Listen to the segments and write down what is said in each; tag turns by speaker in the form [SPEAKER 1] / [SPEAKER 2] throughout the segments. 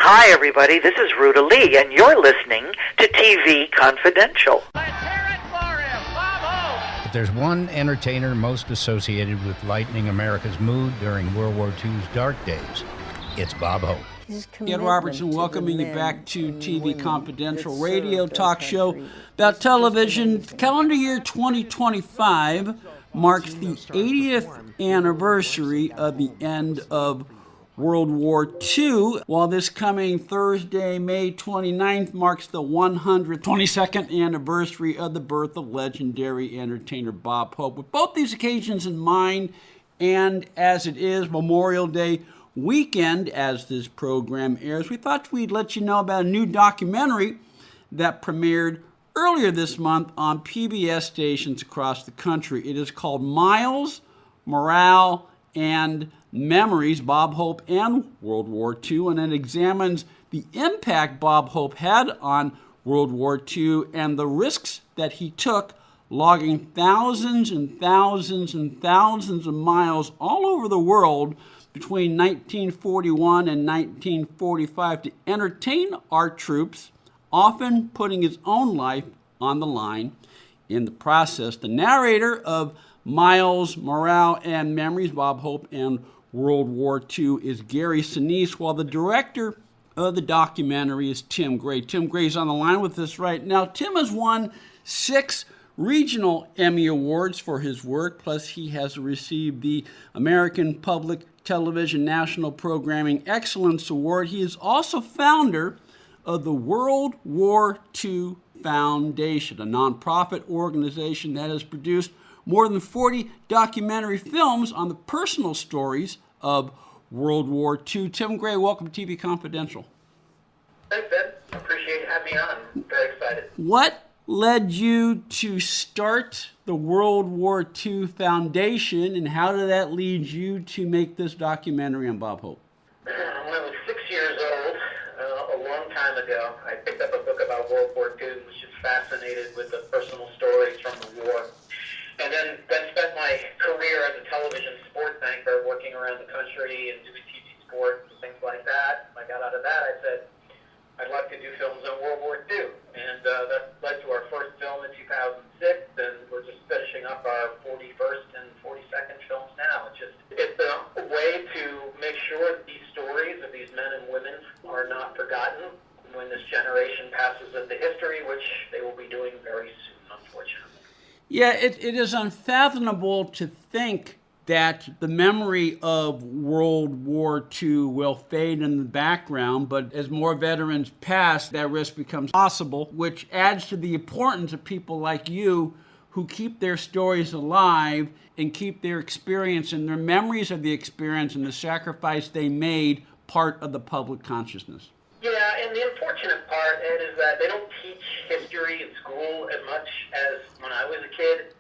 [SPEAKER 1] Hi, everybody. This is Ruta Lee, and you're listening to TV Confidential.
[SPEAKER 2] Let's hear it for him, Bob Hope.
[SPEAKER 3] If there's one entertainer most associated with lightening America's mood during World War II's dark days, it's Bob Hope.
[SPEAKER 4] Ed Robertson welcoming you back to TV Confidential, radio talk show about television. Calendar year 2025 marks the 80th anniversary of the end of World War II, while this coming Thursday, May 29th, marks the 122nd anniversary of the birth of legendary entertainer Bob Hope. With both these occasions in mind, and as it is Memorial Day weekend as this program airs, we thought we'd let you know about a new documentary that premiered earlier this month on PBS stations across the country. It is called Miles, Morale, and Memories, Bob Hope and World War II, and it examines the impact Bob Hope had on World War II and the risks that he took, logging thousands and thousands and thousands of miles all over the world between 1941 and 1945 to entertain our troops, often putting his own life on the line in the process. The narrator of Miles, Morale, and Memories, Bob Hope and World War II, is Gary Sinise, while the director of the documentary is Tim Gray. Tim Gray's on the line with us right now. Tim has won 6 regional Emmy Awards for his work, plus he has received the American Public Television National Programming Excellence Award. He is also founder of the World War II Foundation, a nonprofit organization that has produced more than 40 documentary films on the personal stories of World War II. Tim Gray, welcome to TV Confidential.
[SPEAKER 5] Thanks, Ed. Appreciate you having me on. I'm very excited.
[SPEAKER 4] What led you to start the World War II Foundation, and how did that lead you to make this documentary on Bob Hope?
[SPEAKER 5] When I was 6 years old, a long time ago, I picked up a book about World War II and was just fascinated with the personal stories from the war. And then spent my career as a television sports anchor working around the country and doing TV sports and things like that. When I got out of that, I said, I'd like to do films on World War II. And that led to our first film in 2006, and we're just finishing up our 41st and 42nd films now. It's a way to make sure that these stories of these men and women are not forgotten when this generation passes into history, which they will be doing very soon, unfortunately.
[SPEAKER 4] Yeah, it is unfathomable to think that the memory of World War II will fade in the background, but as more veterans pass, that risk becomes possible, which adds to the importance of people like you who keep their stories alive and keep their experience and their memories of the experience and the sacrifice they made part of the public consciousness.
[SPEAKER 5] Yeah, and the unfortunate part, Ed, is that they don't teach history in school as much as when I was a kid.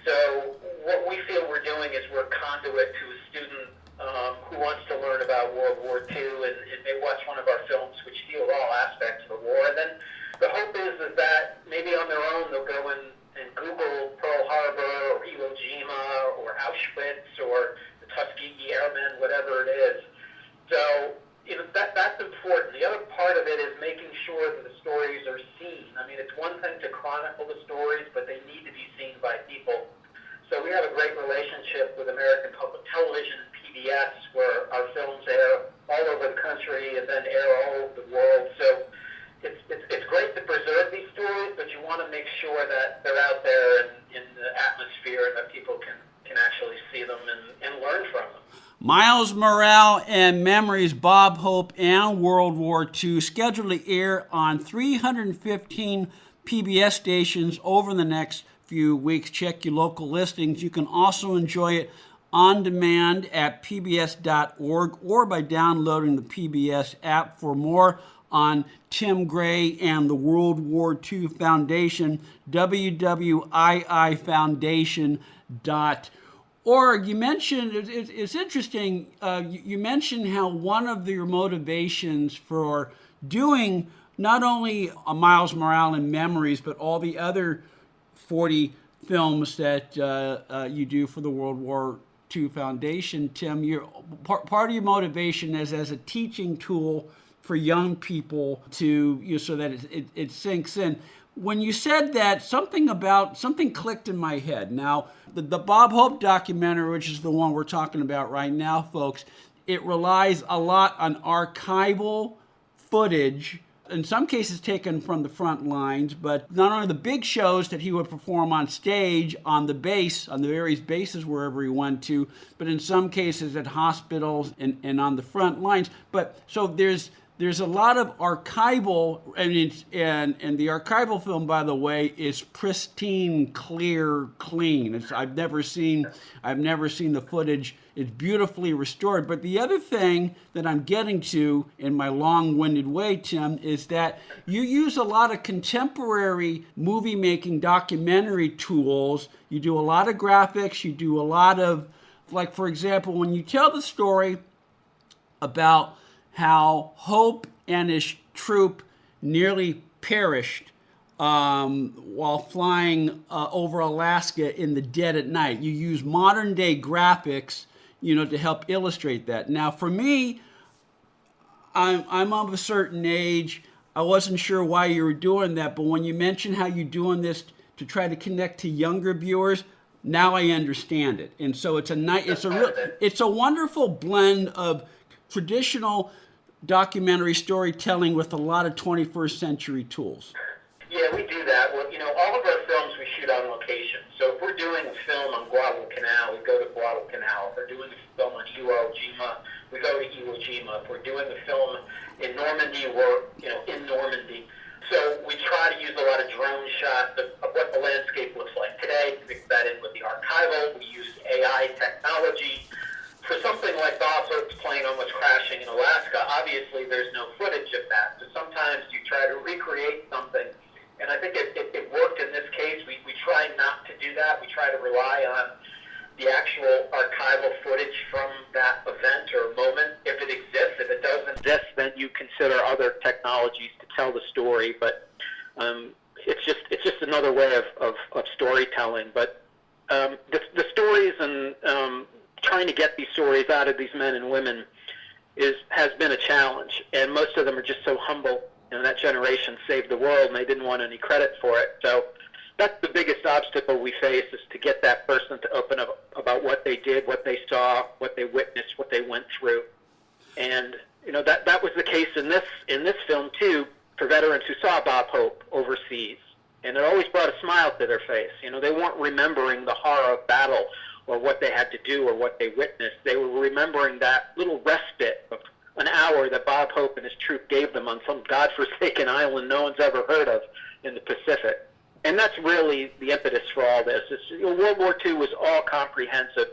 [SPEAKER 5] So what we feel we're doing is we're a conduit to a student who wants to learn about World War II and may watch one of our films which deal with all aspects of the war. And then the hope is that maybe on their own they'll go and Google Pearl Harbor or Iwo Jima or Auschwitz or the Tuskegee Airmen, whatever it is. So that's important. The other part of it is making sure that the stories are seen. I mean, it's one thing to chronicle the stories, but they need to be seen by people. So we have a great relationship with American Public Television and PBS, where our films air all over the country and then air all over the world. So it's great to preserve these stories, but you want to make sure that they're out there in the atmosphere and that people can actually see them and learn from them.
[SPEAKER 4] Miles, Morale, and Memories, Bob Hope, and World War II, scheduled to air on 315 PBS stations over the next few weeks. Check your local listings. You can also enjoy it on demand at pbs.org or by downloading the PBS app. For more on Tim Gray and the World War II Foundation, WWII Foundation.org. You mentioned, it's interesting, you mentioned how one of your motivations for doing not only Miles, Morale, and Memories, but all the other 40 films that you do for the World War II Foundation, Tim, part of your motivation is as a teaching tool for young people to, so that it sinks in. When you said that, something clicked in my head. Now, the Bob Hope documentary, which is the one we're talking about right now, folks, it relies a lot on archival footage, in some cases taken from the front lines, but not only the big shows that he would perform on stage, on the various bases wherever he went to, but in some cases at hospitals and on the front lines. But so there's a lot of archival, and the archival film, by the way, is pristine, clear, clean. I've never seen the footage. It's beautifully restored. But the other thing that I'm getting to in my long-winded way, Tim, is that you use a lot of contemporary movie-making documentary tools. You do a lot of graphics. You do a lot of, like, for example, when you tell the story about how Hope and his troop nearly perished while flying over Alaska in the dead of night. You use modern day graphics, to help illustrate that. Now, for me, I'm of a certain age. I wasn't sure why you were doing that, but when you mentioned how you're doing this to try to connect to younger viewers, now I understand it. And so it's a wonderful blend of traditional documentary storytelling with a lot of 21st century tools.
[SPEAKER 5] Yeah, we do that. Well, all of our films we shoot on location. So if we're doing a film on Guadalcanal, we go to Guadalcanal. If we're doing a film on Iwo Jima, we go to Iwo Jima. If we're doing a film in Normandy, we're in Normandy. So we try to use a lot of drone shots of what the landscape looks like today. Mix that in with the archival. We use AI technology. For something like Bob Hope's plane almost crashing in Alaska, obviously there's no footage of that. So sometimes you try to recreate something, and I think it worked in this case. We try not to do that. We try to rely on the actual archival footage from that event or moment, if it exists. If it doesn't exist, then you consider other technologies to tell the story. But it's just another way of storytelling. But the stories and trying to get these stories out of these men and women has been a challenge, and most of them are just so humble. That generation saved the world, and they didn't want any credit for it. So that's the biggest obstacle we face, is to get that person to open up about what they did, what they saw, what they witnessed, what they went through. And that was the case in this film too, for veterans who saw Bob Hope overseas, and it always brought a smile to their face. They weren't remembering the horror of battle or what they had to do or what they witnessed. They were remembering that little respite of an hour that Bob Hope and his troop gave them on some godforsaken island no one's ever heard of in the Pacific. And that's really the impetus for all this. World War II was all comprehensive.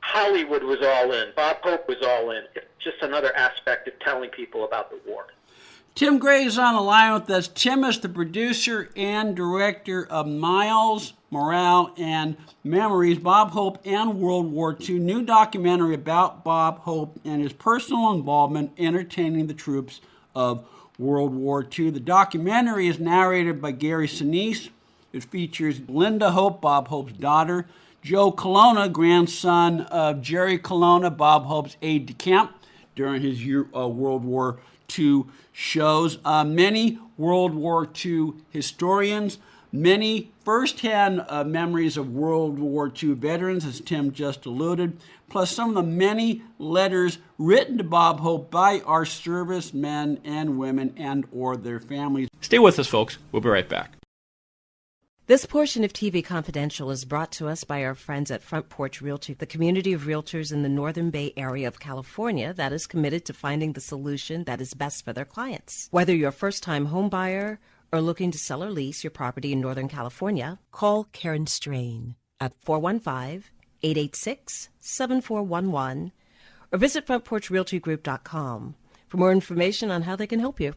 [SPEAKER 5] Hollywood was all in. Bob Hope was all in. It's just another aspect of telling people about the war.
[SPEAKER 4] Tim Gray is on the line with us. Tim is the producer and director of Miles, Morale, and Memories, Bob Hope and World War II, new documentary about Bob Hope and his personal involvement entertaining the troops of World War II. The documentary is narrated by Gary Sinise. It features Linda Hope, Bob Hope's daughter, Joe Colonna, grandson of Jerry Colonna, Bob Hope's aide-de-camp during his World War II shows. Many World War II historians, many firsthand memories of World War II veterans, as Tim just alluded, plus some of the many letters written to Bob Hope by our servicemen and women and or their families.
[SPEAKER 6] Stay with us, folks. We'll be right back.
[SPEAKER 7] This portion of TV Confidential is brought to us by our friends at Front Porch Realty, the community of realtors in the Northern Bay Area of California that is committed to finding the solution that is best for their clients. Whether you're a first-time home buyer or looking to sell or lease your property in Northern California, call Karen Strain at 415-886-7411 or visit frontporchrealtygroup.com for more information on how they can help you.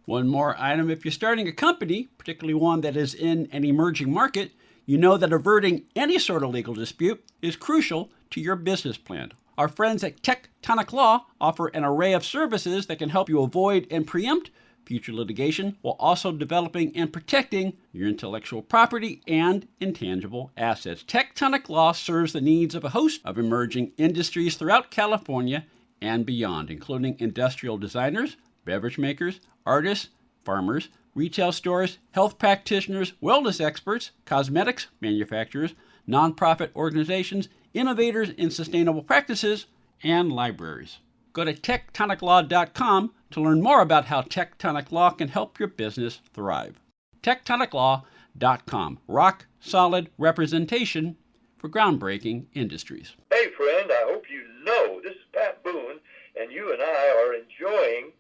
[SPEAKER 4] One more item. If you're starting a company, particularly one that is in an emerging market, you know that averting any sort of legal dispute is crucial to your business plan. Our friends at Tectonic Law offer an array of services that can help you avoid and preempt future litigation while also developing and protecting your intellectual property and intangible assets. Tectonic Law serves the needs of a host of emerging industries throughout California and beyond, including industrial designers, beverage makers, artists, farmers, retail stores, health practitioners, wellness experts, cosmetics manufacturers, nonprofit organizations, innovators in sustainable practices, and libraries. Go to tectoniclaw.com to learn more about how Tectonic Law can help your business thrive. tectoniclaw.com. Rock solid representation for groundbreaking industries.
[SPEAKER 8] Hey friend, I hope you know this is Pat Boone, and you and I are enjoying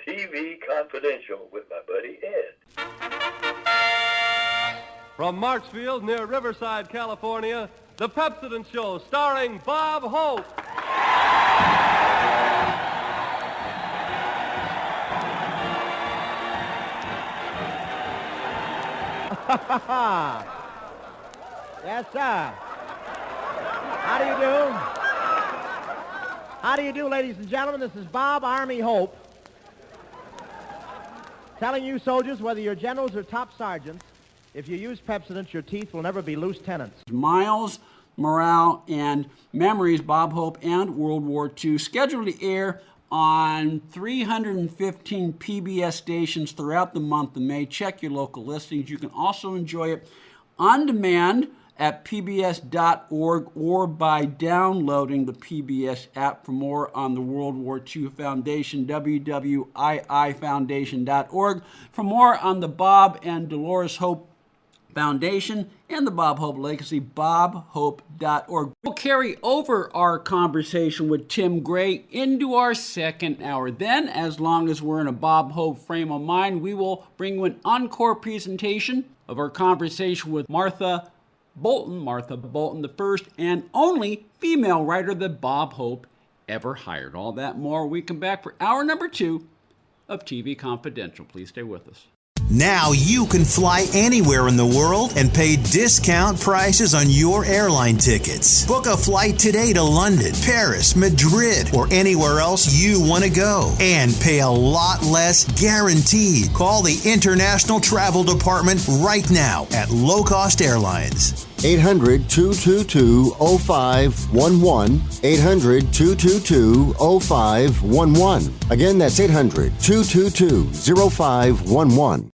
[SPEAKER 8] TV Confidential with my buddy Ed.
[SPEAKER 9] From Marksfield near Riverside, California, The Pepsodent Show, starring Bob Hope.
[SPEAKER 10] Yes, sir. How do you do? How do you do, ladies and gentlemen? This is Bob Army Hope, telling you soldiers, whether you're generals or top sergeants, if you use Pepsodent, your teeth will never be lieutenants.
[SPEAKER 4] Miles, Morale, and Memories, Bob Hope, and World War II, scheduled to air on 315 PBS stations throughout the month of May. Check your local listings. You can also enjoy it on demand at pbs.org or by downloading the PBS app. For more on the World War II Foundation, WWII For more on the Bob and Dolores Hope Foundation and the Bob Hope Legacy, bobhope.org. We'll carry over our conversation with Tim Gray into our second hour. Then, as long as we're in a Bob Hope frame of mind, we will bring you an encore presentation of our conversation with Martha Bolton, the first and only female writer that Bob Hope ever hired. All that more when we come back for hour number 2 of TV Confidential. Please stay with us.
[SPEAKER 11] Now you can fly anywhere in the world and pay discount prices on your airline tickets. Book a flight today to London, Paris, Madrid, or anywhere else you want to go. And pay a lot less guaranteed. Call the International Travel Department right now at Low Cost Airlines.
[SPEAKER 12] 800-222-0511. 800-222-0511. Again, that's 800-222-0511.